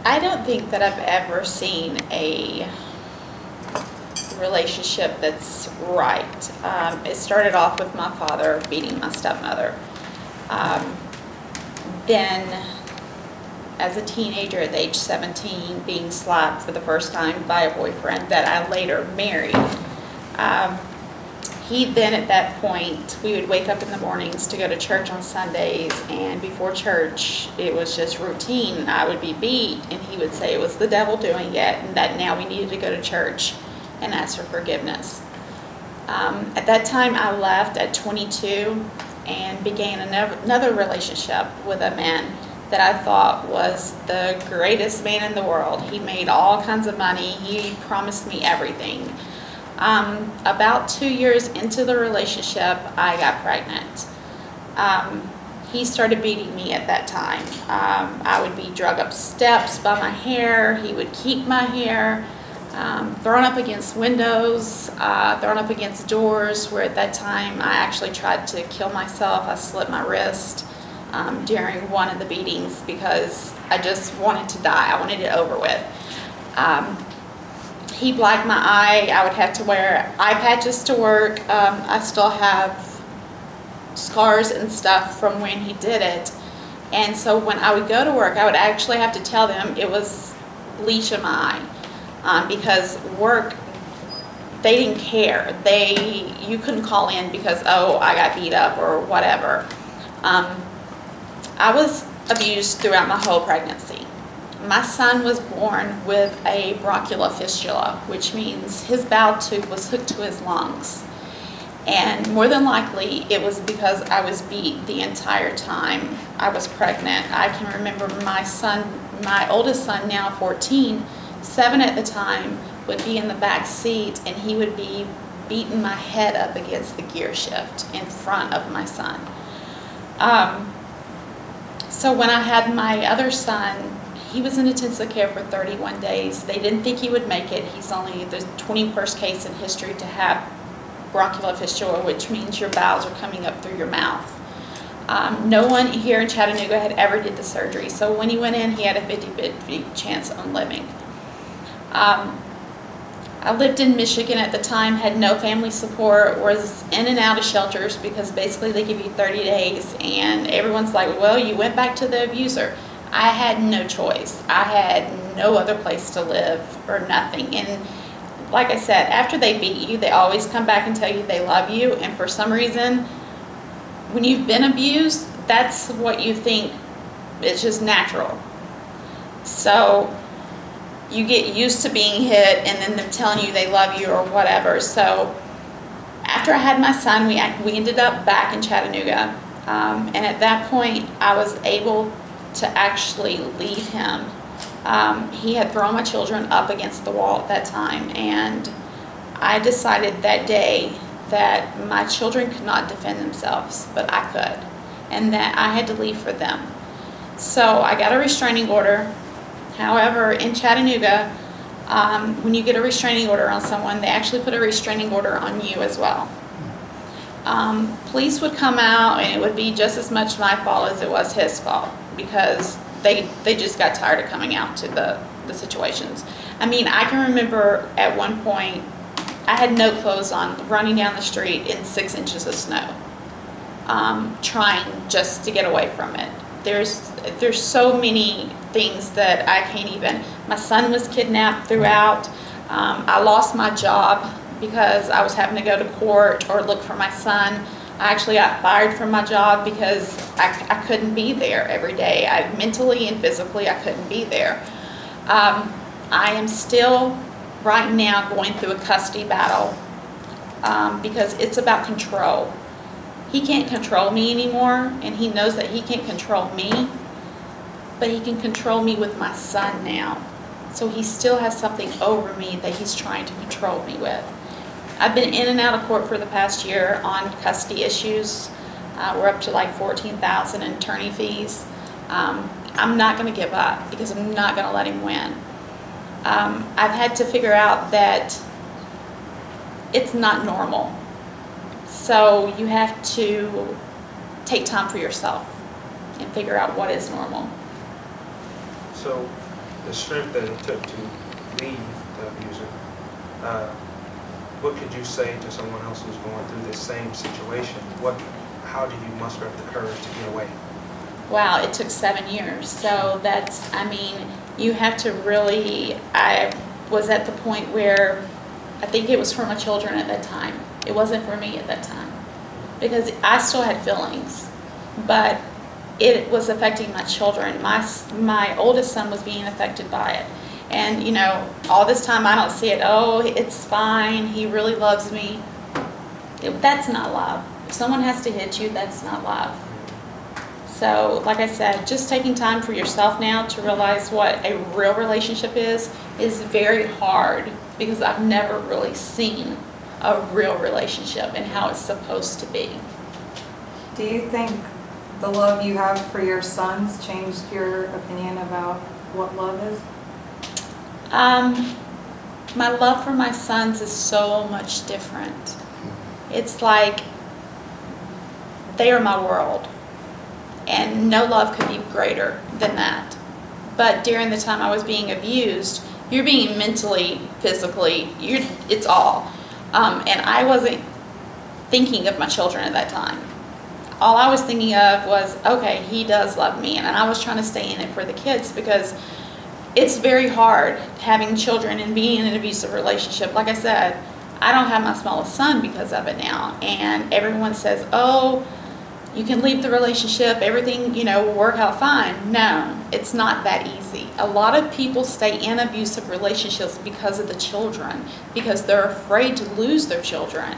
I don't think that I've ever seen a relationship that's right. It started off with my father beating my stepmother. Then, as a teenager at age 17, being slapped for the first time by a boyfriend that I later married. He then, at that point, we would wake up in the mornings to go to church on Sundays, and before church, it was just routine. I would be beat, and he would say it was the devil doing it, and that now we needed to go to church and ask for forgiveness. At that time, I left at 22 and began another relationship with a man that I thought was the greatest man in the world. He made all kinds of money. He promised me everything. About 2 years into the relationship, I got pregnant. He started beating me at that time. I would be drug up steps by my hair. He would keep my hair, thrown up against windows, thrown up against doors, where at that time I actually tried to kill myself. I slit my wrist during one of the beatings because I just wanted to die. I wanted it over with. He blacked my eye. I would have to wear eye patches to work. I still have scars and stuff from when he did it. And so when I would go to work, I would actually have to tell them it was bleach in my eye. Because work, they didn't care. You couldn't call in because, oh, I got beat up or whatever. I was abused throughout my whole pregnancy. My son was born with a bronchial fistula, which means his bowel tube was hooked to his lungs. And more than likely, it was because I was beat the entire time I was pregnant. I can remember my oldest son, now 14, 7 at the time, would be in the back seat, and he would be beating my head up against the gear shift in front of my son. So when I had my other son, he was in intensive care for 31 days. They didn't think he would make it. He's only the 21st case in history to have bronchial fistula, which means your bowels are coming up through your mouth. No one here in Chattanooga had ever did the surgery, so when he went in, he had a 50-50 chance on living. I lived in Michigan at the time, had no family support, was in and out of shelters because basically they give you 30 days, and everyone's like, well, you went back to the abuser. I had no choice. I had no other place to live or nothing. And like I said, after they beat you, they always come back and tell you they love you. And for some reason, when you've been abused, that's what you think. It's just natural. So you get used to being hit and then them telling you they love you or whatever. So after I had my son, we ended up back in Chattanooga. And at that point, I was able to actually leave him. He had thrown my children up against the wall at that time, and I decided that day that my children could not defend themselves, but I could, and that I had to leave for them. So I got a restraining order. However, in Chattanooga, when you get a restraining order on someone, they actually put a restraining order on you as well. Police would come out, and it would be just as much my fault as it was his fault, because they just got tired of coming out to the situations. I mean, I can remember at one point, I had no clothes on, running down the street in 6 inches of snow, trying just to get away from it. There's so many things that I can't even. My son was kidnapped throughout. I lost my job because I was having to go to court or look for my son. I actually got fired from my job because I couldn't be there every day. Mentally and physically, I couldn't be there. I am still right now going through a custody battle because it's about control. He can't control me anymore, and he knows that he can't control me, but he can control me with my son now. So he still has something over me that he's trying to control me with. I've been in and out of court for the past year on custody issues. We're up to like $14,000 in attorney fees. I'm not going to give up because I'm not going to let him win. I've had to figure out that it's not normal. So you have to take time for yourself and figure out what is normal. So the strength that it took to leave the abuser, what could you say to someone else who's going through this same situation? How do you muster up the courage to get away? Wow, it took 7 years. So that's, I mean, you have to really, I was at the point where I think it was for my children at that time. It wasn't for me at that time. Because I still had feelings, but it was affecting my children. My oldest son was being affected by it. And, you know, all this time I don't see it, oh, it's fine, he really loves me. That's not love. If someone has to hit you, that's not love. So, like I said, just taking time for yourself now to realize what a real relationship is very hard, because I've never really seen a real relationship and how it's supposed to be. Do you think the love you have for your sons changed your opinion about what love is? My love for my sons is so much different. It's like they are my world, and no love could be greater than that. But during the time I was being abused, you're being mentally, physically, it's all. And I wasn't thinking of my children at that time. All I was thinking of was, okay, he does love me, and I was trying to stay in it for the kids, because it's very hard having children and being in an abusive relationship. Like I said, I don't have my smallest son because of it now, and everyone says, oh, you can leave the relationship, everything, you know, will work out fine. No, it's not that easy. A lot of people stay in abusive relationships because of the children, because they're afraid to lose their children.